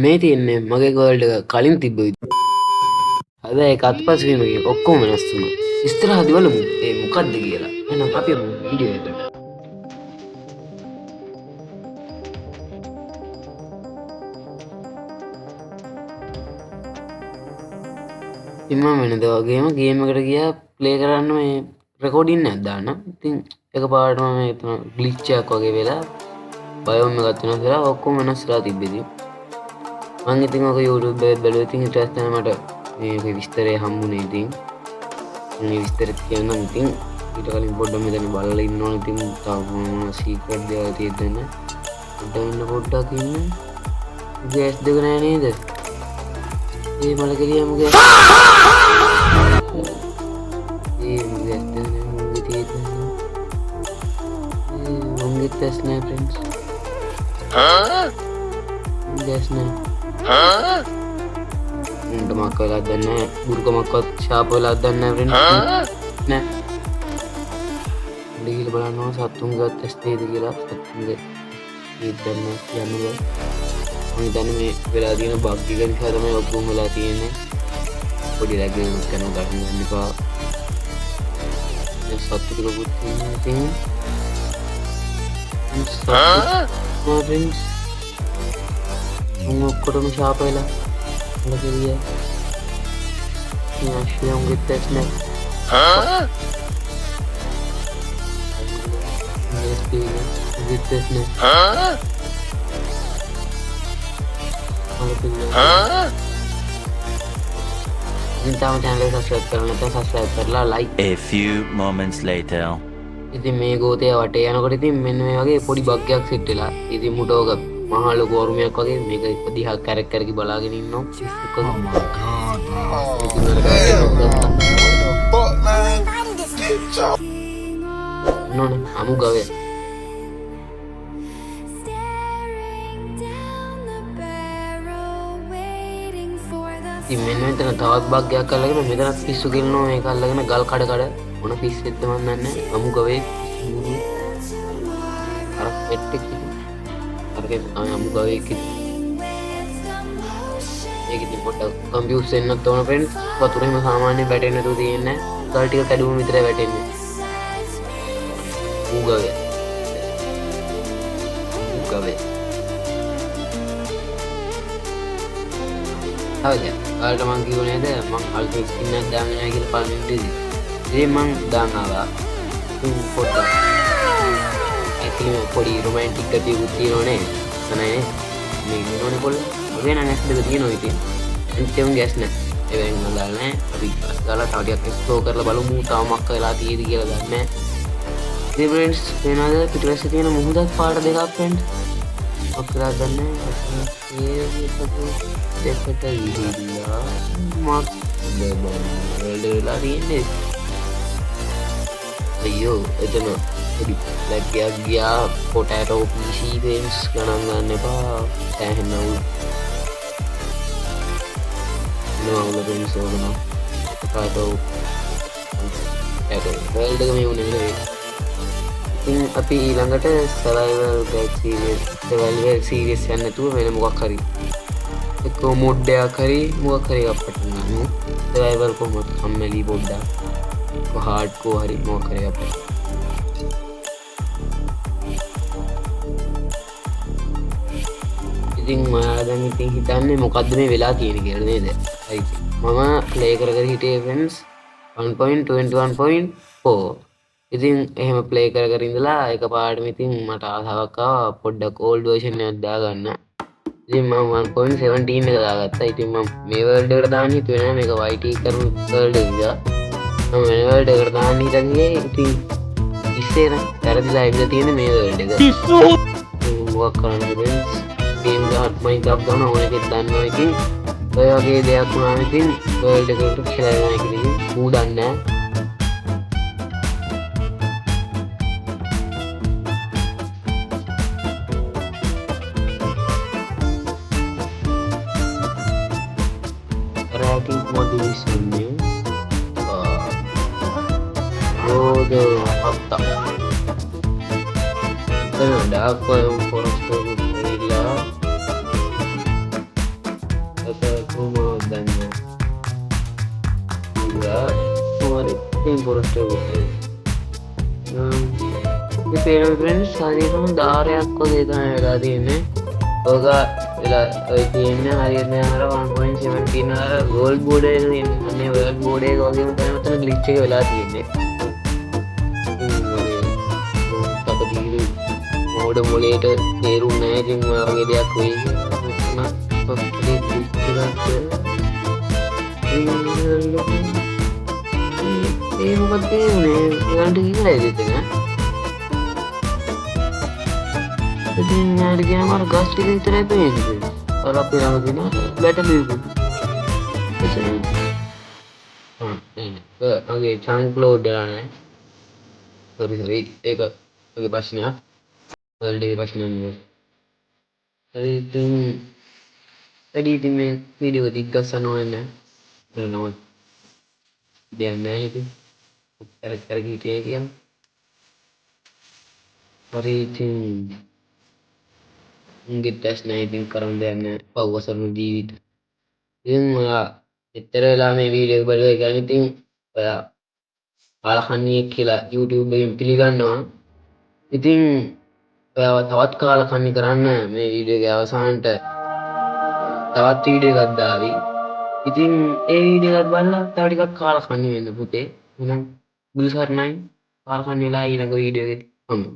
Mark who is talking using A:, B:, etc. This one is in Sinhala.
A: මේ තියෙන්නේ මගේ ගෝල්ඩ් එක කලින් තිබ්බ විදිහ. අද ඒක අත්පසුවීමකින් ඔක්කොම වෙනස් වුණා. ඉස්සරහදී බලමු ඒ මොකද්ද කියලා. එහෙනම් අපි යමු වීඩියෝ එකට. ඉතින් මම වෙනදා වගේම ගේම් එකට ගියා ප්ලේ කරන්න මේ රෙකෝඩින් එකක් දාන්න. ඉතින් එකපාරටම මේ ග්ලිච් එකක් වගේ වෙලා බයෝම් එකක් වෙනස් වෙලා ඔක්කොම වෙනස්ලා තිබ්බේ. මං ඉතින් ඔක YouTube එකේ බැලුවා. ඉතින් ඊට පස්සේ මට මේ විස්තරය හම්බුනේ. ඉතින් මේ විස්තරෙත් කියන්නම්. ඉතින් ඊට කලින් පොඩ්ඩක් මෙතන බලලා ඉන්න ඕනේ. ඉතින් තව මොනවා සීක්‍රට් දේවල් තියෙද්දන්න පොඩ්ඩක් ඉන්න. ගෑස් දෙක නෑ නේද? ඒ මල කෙලියම ගෑස් ගෑස් දෙක නෑ මුගේ තියෙද්දන්න. මුගේ තැස් නෑ ෆ්‍රෙන්ඩ්ස්. ගෑස් නෑ. උන්ටමක් වෙලා දන්නේ බුරුකමක්වත් ශාප වෙලා දන්නේ ෆ්‍රෙන්ඩ්ස්. නෑ. ගිහින් බලන්න ඕන සත්තුන්ගේ තැස් නේද කියලා. සත්තුන්ගේ ඉතින් යන්න බෑ. මම හිතන්නේ මේ වෙලා තියෙන බග් එක නිසා තමයි ඔක්කොම වෙලා තියෙන්නේ. පොඩි ලැග් එකක් කරනවා ගන්න එපා. මේ සත්තු ටිකකුත් තියෙනවා ඉතින්. ෆ්‍රෙන්ඩ්ස් ඔක්කොටම ශාප වෙලා ලකෙලිය. යාෂියම් ගෙත්තස් නෑ. ගෙත්තස් නෑ. ඉතාලම channel එක subscribe කරලා නැත්නම් subscribe කරලා like.
B: A few moments later.
A: ඉතින් මේ ගෝතය වටේ යනකොට ඉතින් මෙන්න මේ වගේ පොඩි බග් එකක් සෙට් වෙලා. ඉතින් මුටෝක මහා ලොකු වරුමයක් වගේ මේක දිහා කැරක් කැරකි බලාගෙන ඉන්නවා. නෝන අමු ගවය. ඉතින් මෙන්න මෙතන තවත් බග් එකක් අල්ලගෙන මෙතනත් පිස්සු ගෙලනවා. මේක අල්ලගෙන ගල් කඩ කඩ මොන පිස්සෙද්ද මන් දන්නේ නැහැ. අමු ගවේ අර පෙට් එක අරගෙන අමු ගවේ එක මේක ඉතින් පොඩ්ඩක් කම්පියුටර් වෙන්නත් ඕන ෆ්‍රෙන්ඩ්ස්. වතුරේම සාමාන්‍ය වැටෙන්නේ නැතුව තියෙන්නේ. ගල් ටික කැඩුවම විතරයි වැටෙන්නේ. අමු ගවේ හරිද? ඔයාලට මං කිව්වේ නේද මං අල්ටිමේට් ස්කින් එකක් දාන්න නෑ කියලා පළවෙනි විදිහේ. ඉතින් මං දාන්න ආවා. ඉතින් පොඩ්ඩක් ඉතින් පොඩි රොමැන්ටික් ගතියකුත් තියෙනවනේ. සනනේ මේ ඉන්නෝනේ පොල්ල. ඔබේ නම් ඇස් දෙක තියෙනවා ඉතින්. අන්තිම ගෑස් නෑ. ඒ වෙන මම දාලා නෑ. අපි ගාලා තව ටිකක් එක්ස්ප්ලෝර් කරලා බලමු තාම මොකක් වෙලා තියෙද කියලා දන්නේ නෑ. ඉතින් ෆ්‍රෙන්ඩ්ස් වෙනවාද පිටුපස්සේ තියෙන මුහුදක් පාට දෙකක් ෆ්‍රෙන්ඩ්ස්. ඔක්කොලා දන්නේ දෙකට විහිදලා මක් දෙබලලා තියෙන්නේ. අයියෝ එතන පොඩි ලැග් එකක් ගියා. පොටැටෝ PC ෆ්‍රෙන්ඩ්ස් ගණන් ගන්න එපා. සෑහෙන උල් නෝවල ෆ්‍රෙන්ඩ්ස් ඕන පොටැටෝ වර්ල්ඩ් එක මේ උනේ නෙවෙයි. ඉතින් අපි ඊළඟට සර්වයිවල් සීරීස් යන්න නැතුව වෙන මොකක් හරි එක්ක මොඩ් එකක් හරි මොකක් හරි එකක් පටන් ගමු. සර්වයිවල් කොහොමද කම්මැලි පොඩ්ඩක් හાર્ඩ්කෝ හරි මොකක් හරි අපිට. ඉතින් මම දැන් ඉතින් හිතන්නේ මොකද්ද මේ වෙලා තියෙන්නේ කියලා නේද? හරි. මම ප්ලේ කර හිටියේ ෆ්‍රෙන්ඩ්ස් 1.21.4. ඉතින් එහෙම ප්ලේ කර ඉඳලා එකපාරටම ඉතින් මට ආසාවක් ආවා පොඩ්ඩක් ඕල්ඩ් වර්ෂන් එකක් දාගන්න. ඉතින් මම 1.17 එක දාගත්තා. ඉතින් මම මේ වර්ල්ඩ් එකට දාන්න හිතුවේ නෑ. මේක YT කරු වර්ල්ඩ් එක නිසා. මම වෙන වර්ල්ඩ් එකට දාන්න හිතන්නේ. ඉතින් ඉස්සේ නම් වැරදිලා ඉඳලා තියෙන මේ වර්ල්ඩ් එක. පිස්සු. මොකක් කරන්නද ෆ්‍රෙන්ඩ්ස්? ගේම් ගහත් මයින්ක්‍රාෆ්ට් ගන්න ඕන එකක් දන්නවා. ඉතින් ඔය වගේ දෙයක් වුණාම ඉතින් වර්ල්ඩ් එකට කියලා යනවා ඉතින් ඌ දන්නේ නෑ. Motivasinya Rodo Fakta Kita ada apa yang poros ke Gorilla ඉතින් පොරොස්ට් එක කොටයි. මේ පේන ෆ්‍රෙන්ඩ්ස් හරියටම ධාරයක් වගේ තමයි වෙලා තියෙන්නේ. ඕක වෙලා ඔය තියෙන්නේ හරියට අර 1.17 අර වර්ල්ඩ් බෝඩ් එක තියෙන්නේ. අනේ වර්ල්ඩ් බෝඩ් එක වගේම තමයි මෙතන ග්ලිච් එක වෙලා තියෙන්නේ. තකදීරු මෝඩ මොලේට තේරුම් නැහැ. ඉතින් ඔය වගේ දෙයක් වෙයි කියලා මෙතන පොඩි ග්ලිච් එකක් ඒ මොකද තේරුනේ ඒකට කිව්වද ඉතින් ඉතින් යාර ගියාම අර ගස් ටික විතරයි පේන්නේ. අර අපේ ළඟ තියෙන බැටරි එක. අගේ චන්ක් ලෝඩ් වෙලා නැහැ. හරි ඒක ඔගේ ප්‍රශ්නයක්. වර්ල්ඩ් එකේ ප්‍රශ්නයක් නෙවෙයි. හරි ඉතින් මේ වීඩියෝ එක දිග්ගස්සන්න ඕනේ නැහැ. දෙයක් නැහැ ඉතින්. කර හිටියේ කියන්නේ. හරි ඉතින් උන්ගේ ටෙස්ට් නැහැ ඉතින් කරන්න දෙයක් නැහැ. පව්වසන ජීවිත. ඉතින් ඔයා එච්චර වෙලා මේ වීඩියෝ එක බලුවා කියන්නේ ඉතින් ඔයා කාලකන්නියෙක් කියලා YouTube එකෙන් පිළිගන්නවා. ඉතින් ඔයාව තවත් කාලකන්ණි කරන්න මේ වීඩියෝ එකේ අවසානට තවත් වීඩියෝ එකක් දාවි. ඉතින් ඒ වීඩියෝ එකත් බලලා තව ටිකක් කාලකන්ණි වෙන්න පුතේ. එහෙනම් බුදු සරණයි. කාලකන්ණි වෙලා ඊළඟ වීඩියෝ එකේ හමු.